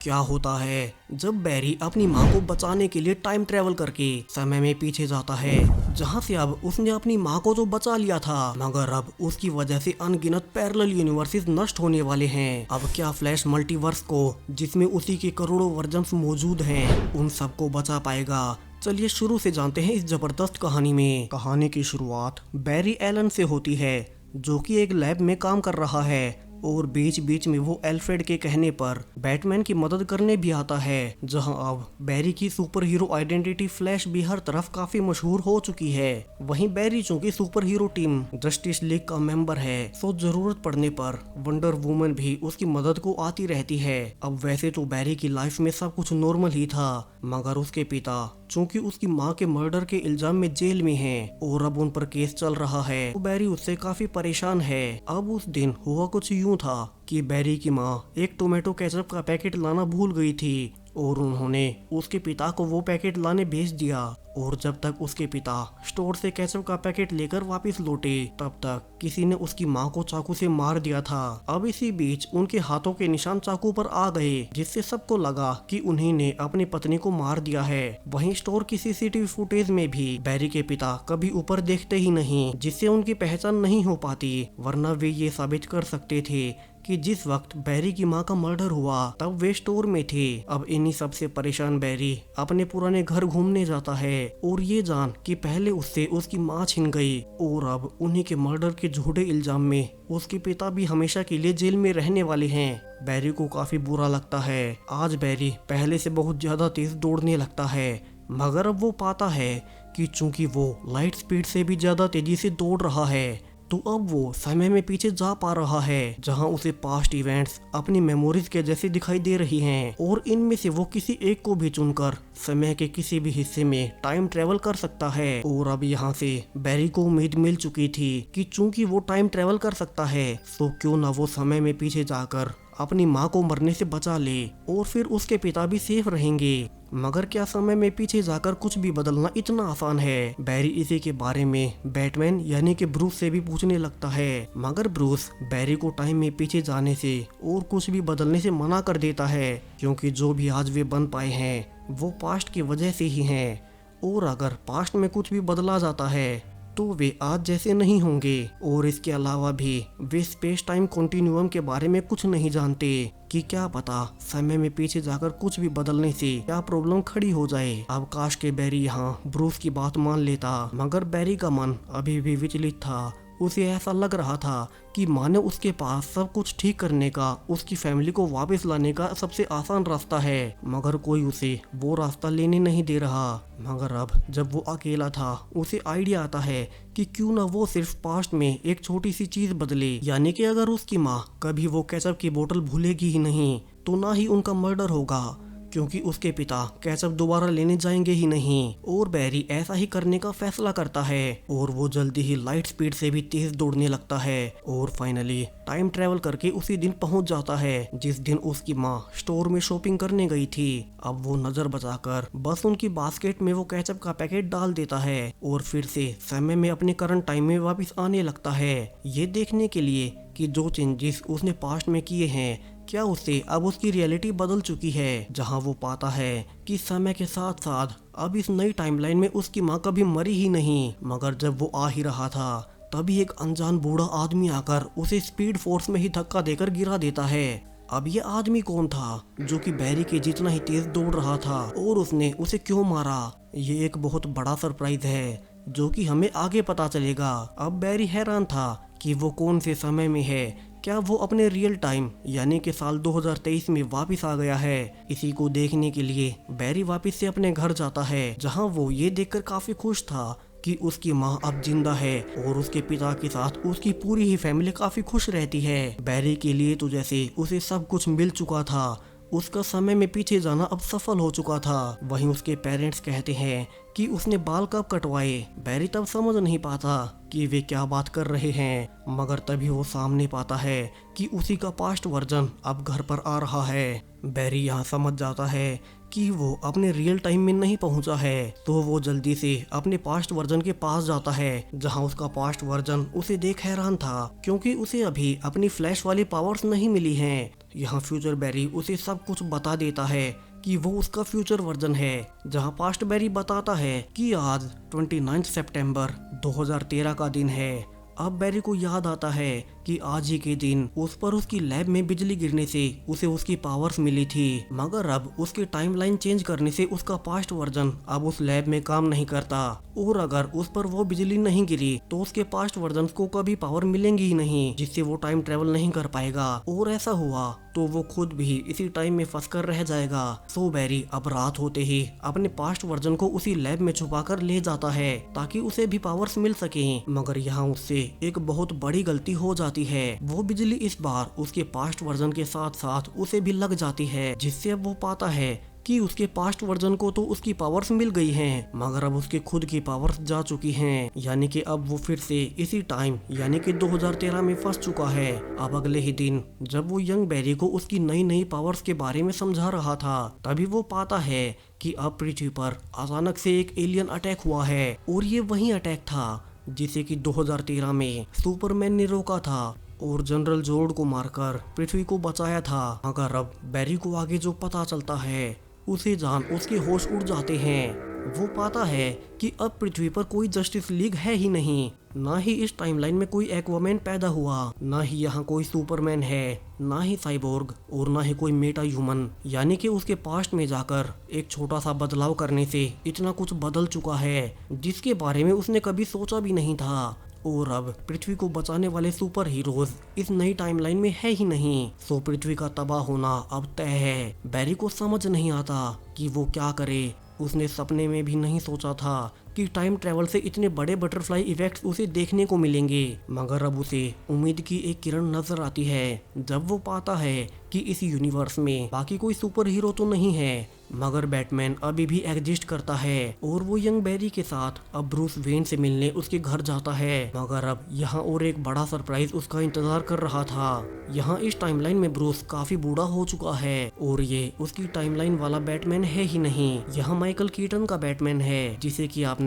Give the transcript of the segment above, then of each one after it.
क्या होता है जब बैरी अपनी माँ को बचाने के लिए टाइम ट्रेवल करके समय में पीछे जाता है, जहाँ से अब उसने अपनी माँ को तो बचा लिया था, मगर अब उसकी वजह से अनगिनत पैरेलल यूनिवर्सेस नष्ट होने वाले हैं। अब क्या फ्लैश मल्टीवर्स को, जिसमें उसी के करोड़ों वर्जन्स मौजूद हैं, उन सबको बचा पाएगा? चलिए शुरू से जानते हैं इस जबरदस्त कहानी में। कहानी की शुरुआत बैरी एलन से होती है, जो कि एक लैब में काम कर रहा है और बीच बीच में वो एल्फ्रेड के कहने पर बैटमैन की मदद करने भी आता है। जहां अब बैरी की सुपर हीरो आइडेंटिटी फ्लैश भी हर तरफ काफी मशहूर हो चुकी है। वहीं बैरी चूंकि super hero team justice league का मेंबर है, तो जरूरत पड़ने पर वंडर वुमन भी उसकी मदद को आती रहती है। अब वैसे तो बैरी की लाइफ में सब कुछ नॉर्मल ही था, मगर उसके पिता चूंकि उसकी माँ के मर्डर के इल्जाम में जेल में हैं और अब उन पर केस चल रहा है, तो बैरी उससे काफी परेशान है। अब उस दिन हुआ कुछ यूं था कि बैरी की माँ एक टोमेटो केचप का पैकेट लाना भूल गई थी और उन्होंने उसके पिता को वो पैकेट लाने भेज दिया। और जब तक उसके पिता स्टोर से केचप का पैकेट लेकर वापस लौटे, तब तक किसी ने उसकी माँ को चाकू से मार दिया था। अब इसी बीच उनके हाथों के निशान चाकू पर आ गए, जिससे सबको लगा कि उन्हीं ने अपनी पत्नी को मार दिया है। वहीं स्टोर की सीसीटीवी फुटेज में भी बैरी के पिता कभी ऊपर देखते ही नहीं, जिससे उनकी पहचान नहीं हो पाती, वरना वे ये साबित कर सकते थे कि जिस वक्त बैरी की माँ का मर्डर हुआ तब वे स्टोर में थे। अब इन्हीं सब से परेशान बैरी अपने पुराने घर घूमने जाता है और ये जान कि पहले उससे उसकी माँ छिन गई और अब उन्हीं के मर्डर के झूठे इल्जाम में उसके पिता भी हमेशा के लिए जेल में रहने वाले हैं। बैरी को काफी बुरा लगता है। आज बैरी पहले से बहुत ज्यादा तेज दौड़ने लगता है, मगर अब वो पाता है कि चूंकि वो लाइट स्पीड से भी ज्यादा तेजी से दौड़ रहा है, तो अब वो समय में पीछे जा पा रहा है, जहां उसे पास्ट इवेंट्स अपनी मेमोरीज के जैसे दिखाई दे रही हैं और इनमें से वो किसी एक को भी चुनकर समय के किसी भी हिस्से में टाइम ट्रेवल कर सकता है। और अब यहाँ से बैरी को उम्मीद मिल चुकी थी कि चूंकि वो टाइम ट्रेवल कर सकता है, तो क्यों ना वो समय में पीछे जाकर अपनी माँ को मरने से बचा ले और फिर उसके पिता भी सेफ रहेंगे। मगर क्या समय में पीछे जाकर कुछ भी बदलना इतना आसान है? बैरी इसी के बारे में बैटमैन यानी कि ब्रूस से भी पूछने लगता है, मगर ब्रूस बैरी को टाइम में पीछे जाने से और कुछ भी बदलने से मना कर देता है, क्योंकि जो भी आज वे बन पाए हैं वो पास्ट की वजह से ही हैं, और अगर पास्ट में कुछ भी बदला जाता है तो वे आज जैसे नहीं होंगे। और इसके अलावा भी वे स्पेस टाइम कॉन्टिन्यूअम के बारे में कुछ नहीं जानते कि क्या पता समय में पीछे जाकर कुछ भी बदलने से क्या प्रॉब्लम खड़ी हो जाए। अब काश के बैरी यहाँ ब्रूस की बात मान लेता, मगर बैरी का मन अभी भी विचलित था। उसे ऐसा लग रहा था कि मानो उसके पास सब कुछ ठीक करने का, उसकी फैमिली को वापस लाने का सबसे आसान रास्ता है, मगर कोई उसे वो रास्ता लेने नहीं दे रहा। मगर अब जब वो अकेला था, उसे आइडिया आता है कि क्यों ना वो सिर्फ पास्ट में एक छोटी सी चीज बदले, यानी कि अगर उसकी माँ कभी वो केचप की बोतल भूलेगी ही नहीं, तो ना ही उनका मर्डर होगा, क्योंकि उसके पिता केचप दोबारा लेने जाएंगे ही नहीं। और बैरी ऐसा ही करने का फैसला करता है और वो जल्दी ही लाइट स्पीड से भी तेज दौड़ने लगता है और फाइनली टाइम ट्रेवल करके उसी दिन पहुंच जाता है जिस दिन उसकी माँ स्टोर में शॉपिंग करने गई थी। अब वो नजर बचाकर बस उनकी बास्केट में वो केचप का पैकेट डाल देता है और फिर से समय में अपने करंट टाइम में वापस आने लगता है, ये देखने के लिए कि जो चेंजेस उसने पास्ट में किए हैं क्या उससे अब उसकी रियलिटी बदल चुकी है। जहां वो पाता है कि समय के साथ साथ अब इस नई टाइमलाइन में उसकी माँ कभी मरी ही नहीं, मगर जब वो आ ही रहा था तभी एक अनजान बूढ़ा आदमी आकर उसे स्पीड फोर्स में ही धक्का देकर गिरा देता है। अब ये आदमी कौन था जो कि बैरी के जितना ही तेज दौड़ रहा था और उसने उसे क्यों मारा? ये एक बहुत बड़ा सरप्राइज है जो कि हमें आगे पता चलेगा। अब बैरी हैरान था कि वो कौन से समय में है, क्या वो अपने रियल टाइम यानी कि साल 2023 में वापस आ गया है? इसी को देखने के लिए बैरी वापस से अपने घर जाता है, जहां वो ये देखकर काफी खुश था कि उसकी माँ अब जिंदा है और उसके पिता के साथ उसकी पूरी ही फैमिली काफी खुश रहती है। बैरी के लिए तो जैसे उसे सब कुछ मिल चुका था, उसका समय में पीछे जाना अब सफल हो चुका था। वहीं उसके पेरेंट्स कहते हैं कि उसने बाल कब कटवाए। बैरी तब समझ नहीं पाता कि वे क्या बात कर रहे हैं, मगर तभी वो सामने पाता है कि उसी का पास्ट वर्जन अब घर पर आ रहा है। बैरी यहाँ समझ जाता है कि वो अपने रियल टाइम में नहीं पहुंचा है, तो वो जल्दी से अपने पास्ट वर्जन के पास जाता है, जहां उसका पास्ट वर्जन उसे देख हैरान था, क्योंकि उसे अभी अपनी फ्लैश वाली पावर्स नहीं मिली हैं। यहाँ फ्यूचर बैरी उसे सब कुछ बता देता है कि वो उसका फ्यूचर वर्जन है, जहाँ पास्ट बैरी बताता है कि आज 29 सितंबर 2013 का दिन है। अब बैरी को याद आता है कि आज ही के दिन उस पर उसकी लैब में बिजली गिरने से उसे उसकी पावर्स मिली थी, मगर अब उसकी टाइमलाइन चेंज करने से उसका पास्ट वर्जन अब उस लैब में काम नहीं करता, और अगर उस पर वो बिजली नहीं गिरी तो उसके पास्ट वर्जन को कभी पावर मिलेंगी ही नहीं, जिससे वो टाइम ट्रेवल नहीं कर पाएगा। और ऐसा हुआ तो वो खुद भी इसी टाइम में फंस कर रह जाएगा। सो बैरी अब रात होते ही अपने पास्ट वर्जन को उसी लैब में छुपा कर ले जाता है ताकि उसे भी पावर्स मिल सके, मगर यहाँ उससे एक बहुत बड़ी गलती हो जाती है। वो बिजली इस बार उसके पास्ट वर्जन के साथ साथ उसे भी लग जाती है, जिससे अब वो पाता है कि उसके पास्ट वर्जन को तो उसकी पावर्स मिल गई हैं, मगर अब उसके खुद की पावर्स जा चुकी हैं, यानी कि अब वो फिर से इसी टाइम यानी कि 2013 में फंस चुका है। अब अगले ही दिन जब वो यंग बैरी को उसकी नई नई पावर्स के बारे में समझा रहा था, तभी वो पाता है कि अब पृथ्वी पर अचानक से एक एलियन अटैक हुआ है, और ये वही अटैक था जिसे कि 2013 में सुपरमैन ने रोका था और जनरल जोर्ड को मारकर पृथ्वी को बचाया था। मगर अब बैरी को आगे जो पता चलता है उसे जान उसके होश उड़ जाते हैं। वो पाता है कि अब पृथ्वी पर कोई जस्टिस लीग है ही नहीं, ना ही इस टाइमलाइन में कोई एक्वामैन पैदा हुआ, ना ही यहाँ कोई सुपरमैन है, ना ही साइबोर्ग, और ना ही कोई मेटा ह्यूमन। यानी कि उसके पास्ट में जाकर एक छोटा सा बदलाव करने से इतना कुछ बदल चुका है जिसके बारे में उसने कभी सोचा भी नहीं था। और अब पृथ्वी को बचाने वाले सुपर हीरोज इस नई टाइमलाइन में है ही नहीं। सो पृथ्वी का तबाह होना अब तय है। बैरी को समझ नहीं आता कि वो क्या करे। उसने सपने में भी नहीं सोचा था कि टाइम ट्रेवल से इतने बड़े बटरफ्लाई इफेक्ट्स उसे देखने को मिलेंगे, मगर अब उसे उम्मीद की एक किरण नजर आती है जब वो पाता है कि इस यूनिवर्स में बाकी कोई सुपर हीरो तो नहीं है, मगर बैटमैन अभी भी एग्जिस्ट करता है। और वो यंग बैरी के साथ अब ब्रूस वेन से मिलने उसके घर जाता है, मगर अब यहाँ और एक बड़ा सरप्राइज उसका इंतजार कर रहा था। यहाँ इस टाइमलाइन में ब्रूस काफी बूढ़ा हो चुका है और ये उसकी टाइमलाइन वाला बैटमैन है ही नहीं। यहाँ माइकल कीटन का बैटमैन है जिसे कि आपने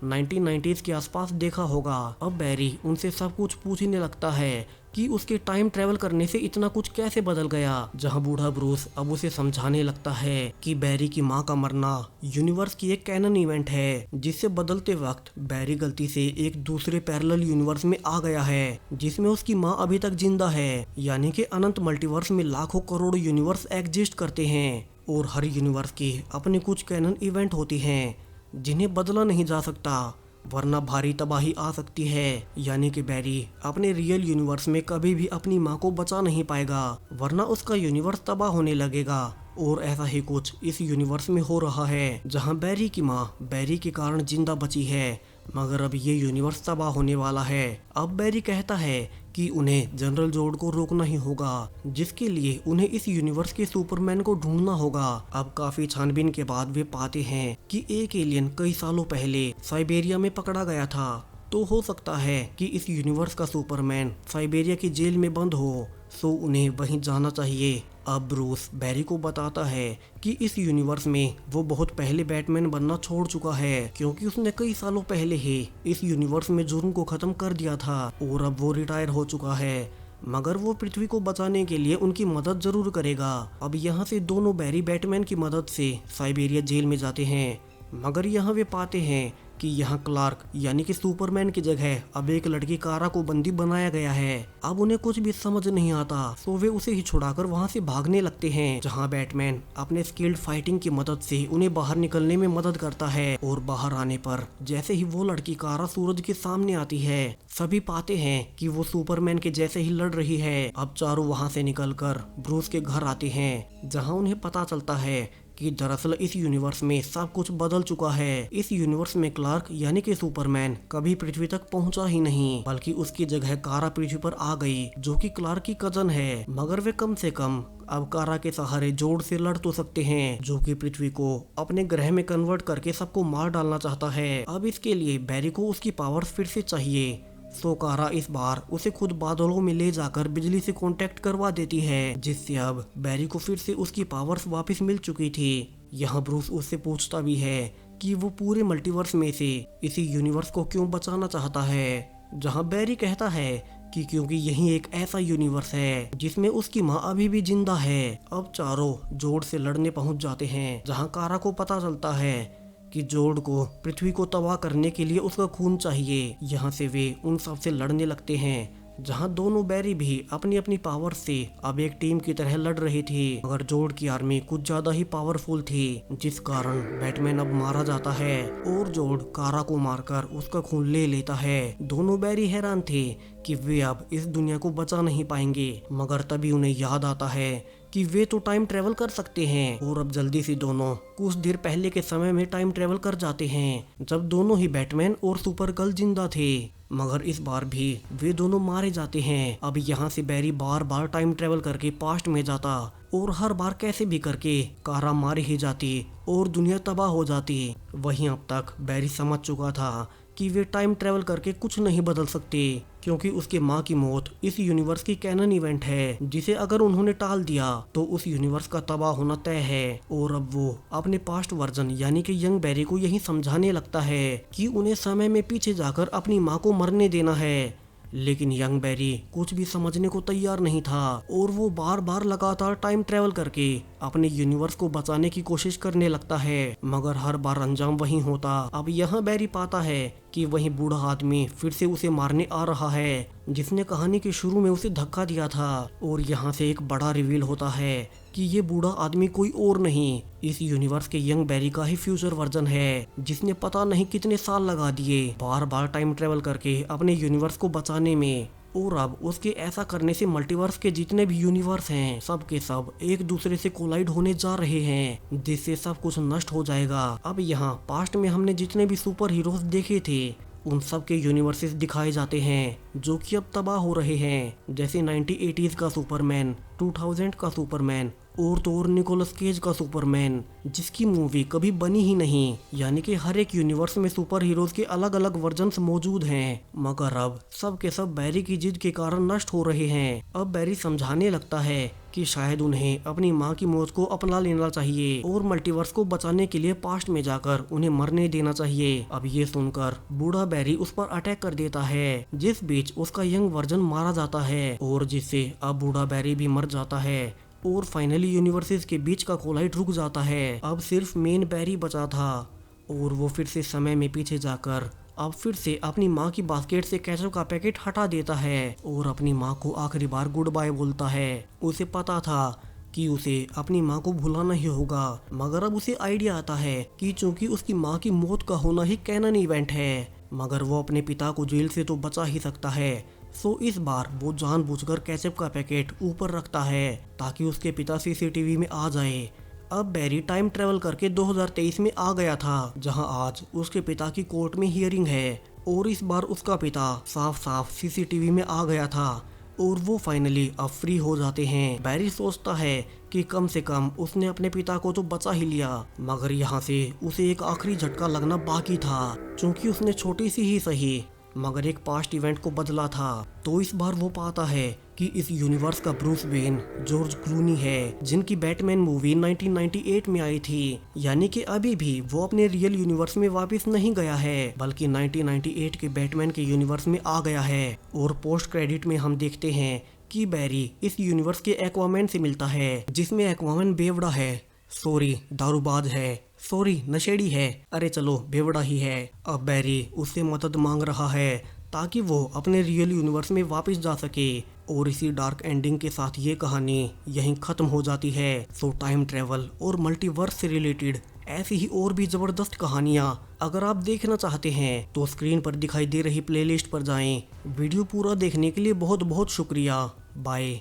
1990s के आसपास देखा होगा। अब बैरी उनसे सब कुछ पूछने लगता है कि उसके टाइम ट्रेवल करने से इतना कुछ कैसे बदल गया, जहां बूढ़ा ब्रूस अब उसे समझाने लगता है कि बैरी की मां का मरना यूनिवर्स की एक कैनन इवेंट है, जिससे बदलते वक्त बैरी गलती से एक दूसरे पैरेलल यूनिवर्स में आ गया है जिसमें उसकी मां अभी तक जिंदा है। यानी कि अनंत मल्टीवर्स में लाखों करोड़ों यूनिवर्स एग्जिस्ट करते हैं और हर यूनिवर्स की अपनी कुछ कैनन इवेंट होती हैं जिन्हें बदला नहीं जा सकता, वरना भारी तबाही आ सकती है। यानी कि बैरी अपने रियल यूनिवर्स में कभी भी अपनी मां को बचा नहीं पाएगा, वरना उसका यूनिवर्स तबाह होने लगेगा। और ऐसा ही कुछ इस यूनिवर्स में हो रहा है, जहां बैरी की मां बैरी के कारण जिंदा बची है, मगर अब ये यूनिवर्स तबाह होने वाला है। अब बैरी कहता है कि उन्हें जनरल जोर्ड को रोकना ही होगा, जिसके लिए उन्हें इस यूनिवर्स के सुपरमैन को ढूंढना होगा। अब काफी छानबीन के बाद वे पाते हैं कि एक एलियन कई सालों पहले साइबेरिया में पकड़ा गया था, तो हो सकता है कि इस यूनिवर्स का सुपरमैन साइबेरिया की जेल में बंद हो, सो उन्हें वहीं जाना चाहिए। अब ब्रूस बैरी को बताता है कि इस यूनिवर्स में वो बहुत पहले बैटमैन बनना छोड़ चुका है, क्योंकि उसने कई सालों पहले ही इस यूनिवर्स में जुर्म को खत्म कर दिया था और अब वो रिटायर हो चुका है, मगर वो पृथ्वी को बचाने के लिए उनकी मदद जरूर करेगा। अब यहाँ से दोनों बैरी बैटमैन की मदद से साइबेरिया जेल में जाते हैं, मगर यहाँ वे पाते हैं कि यहाँ क्लार्क यानी कि सुपरमैन की जगह अब एक लड़की कारा को बंदी बनाया गया है। अब उन्हें कुछ भी समझ नहीं आता, सो वे उसे ही छुड़ाकर वहाँ से भागने लगते हैं, जहाँ बैटमैन अपने स्किल्ड फाइटिंग की मदद से उन्हें बाहर निकलने में मदद करता है। और बाहर आने पर जैसे ही वो लड़की कारा सूरज के सामने आती है, सभी पाते हैं कि वो सुपरमैन के जैसे ही लड़ रही है। अब चारों वहाँ से निकलकर ब्रूस के घर आते हैं, जहाँ उन्हें पता चलता है कि दरअसल इस यूनिवर्स में सब कुछ बदल चुका है। इस यूनिवर्स में क्लार्क यानी कि सुपरमैन कभी पृथ्वी तक पहुंचा ही नहीं, बल्कि उसकी जगह कारा पृथ्वी पर आ गई, जो कि क्लार्क की कजन है। मगर वे कम से कम अब कारा के सहारे जोड़ से लड़ तो सकते हैं, जो कि पृथ्वी को अपने ग्रह में कन्वर्ट करके सबको मार डालना चाहता है। अब इसके लिए बैरी को उसकी पावर्स फिर से चाहिए। सो कारा इस बार उसे खुद बादलों में ले जाकर बिजली से कांटेक्ट करवा देती है, जिससे अब बैरी को फिर से उसकी पावर्स वापस मिल चुकी थी। यहाँ ब्रूस उससे पूछता भी है कि वो पूरे मल्टीवर्स में से इसी यूनिवर्स को क्यों बचाना चाहता है, जहाँ बैरी कहता है कि क्योंकि यही एक ऐसा यूनिवर्स है जिसमें उसकी माँ अभी भी जिंदा है। अब चारों जोड़ से लड़ने पहुंच जाते हैं, जहां कारा को पता चलता है कि जोड़ को पृथ्वी को तबाह करने के लिए उसका खून चाहिए। यहाँ से वे उन सब से लड़ने लगते हैं, जहां दोनों बैरी भी अपनी अपनी पावर से अब एक टीम की तरह लड़ रही थी। मगर जोड़ की आर्मी कुछ ज्यादा ही पावरफुल थी, जिस कारण बैटमैन अब मारा जाता है और जोड़ कारा को मारकर उसका खून ले लेता है। दोनों बैरी हैरान थे कि वे अब इस दुनिया को बचा नहीं पाएंगे, मगर तभी उन्हें याद आता है कि वे तो टाइम ट्रेवल कर सकते हैं। और अब जल्दी से दोनों कुछ देर पहले के समय में टाइम ट्रेवल कर जाते हैं, जब दोनों ही बैटमैन और सुपर गर्ल जिंदा थे। मगर इस बार भी वे दोनों मारे जाते हैं। अब यहाँ से बैरी बार बार टाइम ट्रेवल करके पास्ट में जाता और हर बार कैसे भी करके कारा मारी ही जाती और दुनिया तबाह हो जाती। वहीं अब तक बैरी समझ चुका था कि वे टाइम ट्रेवल करके कुछ नहीं बदल सकते, क्योंकि उसके माँ की मौत इस यूनिवर्स की कैनन इवेंट है, जिसे अगर उन्होंने टाल दिया तो उस यूनिवर्स का तबाह होना तय है। और अब वो अपने पास्ट वर्जन यानी कि यंग बैरी को यही समझाने लगता है कि उन्हें समय में पीछे जाकर अपनी माँ को मरने देना है। लेकिन यंग बैरी कुछ भी समझने को तैयार नहीं था और वो बार बार लगातार टाइम ट्रेवल करके अपने यूनिवर्स को बचाने की कोशिश करने लगता है, मगर हर बार अंजाम वही होता। अब यहाँ बैरी पाता है कि वही बूढ़ा आदमी फिर से उसे मारने आ रहा है, जिसने कहानी के शुरू में उसे धक्का दिया था। और यहाँ से एक बड़ा रिवील होता है कि ये बूढ़ा आदमी कोई और नहीं, इस यूनिवर्स के यंग बैरी का ही फ्यूचर वर्जन है, जिसने पता नहीं कितने साल लगा दिए बार बार टाइम ट्रेवल करके अपने यूनिवर्स को बचाने में। और अब उसके ऐसा करने से मल्टीवर्स के जितने भी यूनिवर्स हैं सब के सब एक दूसरे से कोलाइड होने जा रहे हैं, जिससे सब कुछ नष्ट हो जाएगा। अब यहाँ पास्ट में हमने जितने भी सुपर हीरोज देखे थे उन सब के यूनिवर्सेस दिखाए जाते हैं, जो कि अब तबाह हो रहे हैं, जैसे 1980s का सुपरमैन, 2000 का सुपरमैन और तो और निकोलस केज का सुपरमैन, जिसकी मूवी कभी बनी ही नहीं। यानी कि हर एक यूनिवर्स में सुपर हीरोज के अलग अलग वर्जन्स मौजूद हैं, मगर अब सब के सब बैरी की जिद के कारण नष्ट हो रहे हैं। अब बैरी समझाने लगता है कि शायद उन्हें अपनी माँ की मौत को अपना लेना चाहिए और मल्टीवर्स को बचाने के लिए पास्ट में जाकर उन्हें मरने देना चाहिए। अब ये सुनकर बूढ़ा बैरी उस पर अटैक कर देता है, जिस बीच उसका यंग वर्जन मारा जाता है और जिससे अब बूढ़ा बैरी भी मर जाता है और फाइनली यूनिवर्सेस के बीच का कोलाइड रुक जाता है। अब सिर्फ मेन बैरी बचा था और वो फिर से समय में पीछे जाकर अब फिर से अपनी माँ की बास्केट से केचप का पैकेट हटा देता है और अपनी माँ को आखिरी बार गुड बाय बोलता है। उसे पता था कि उसे अपनी माँ को भुलाना ही होगा, मगर अब उसे आइडिया आता है कि चूंकि उसकी माँ की मौत का होना ही कैनन इवेंट है, मगर वो अपने पिता को जेल से तो बचा ही सकता है। सो इस बार वो जानबूझकर केचप का पैकेट ऊपर रखता है ताकि उसके पिता सीसीटीवी में आ जाए। अब बैरी टाइम ट्रेवल करके 2023 में आ गया था, जहां आज उसके पिता की कोर्ट में हियरिंग है और इस बार उसका पिता साफ साफ सीसीटीवी में आ गया था और वो फाइनली अब फ्री हो जाते हैं। बैरी सोचता है कि कम से कम उसने अपने पिता को तो बचा ही लिया, मगर यहाँ से उसे एक आखिरी झटका लगना बाकी था, क्योंकि उसने छोटी सी ही सही मगर एक पास्ट इवेंट को बदला था। तो इस बार वो पाता है कि इस यूनिवर्स का ब्रूस वेन जॉर्ज क्लूनी है, जिनकी बैटमैन मूवी 1998 में आई थी। यानी कि अभी भी वो अपने रियल यूनिवर्स में वापस नहीं गया है, बल्कि 1998 के बैटमैन के यूनिवर्स में आ गया है। और पोस्ट क्रेडिट में हम देखते हैं कि बैरी इस यूनिवर्स के एक्वामैन से मिलता है, जिसमें एक्वामैन बेवड़ा है, सॉरी दारूबाज है, सॉरी नशेड़ी है, अरे चलो बेवड़ा ही है। अब बैरी उससे मदद मांग रहा है ताकि वो अपने रियल यूनिवर्स में वापस जा सके। और इसी डार्क एंडिंग के साथ ये कहानी यहीं खत्म हो जाती है। सो टाइम ट्रेवल और मल्टीवर्स से रिलेटेड ऐसी ही और भी जबरदस्त कहानियाँ अगर आप देखना चाहते हैं तो स्क्रीन पर दिखाई दे रही प्लेलिस्ट पर जाएं। वीडियो पूरा देखने के लिए बहुत बहुत शुक्रिया। बाय।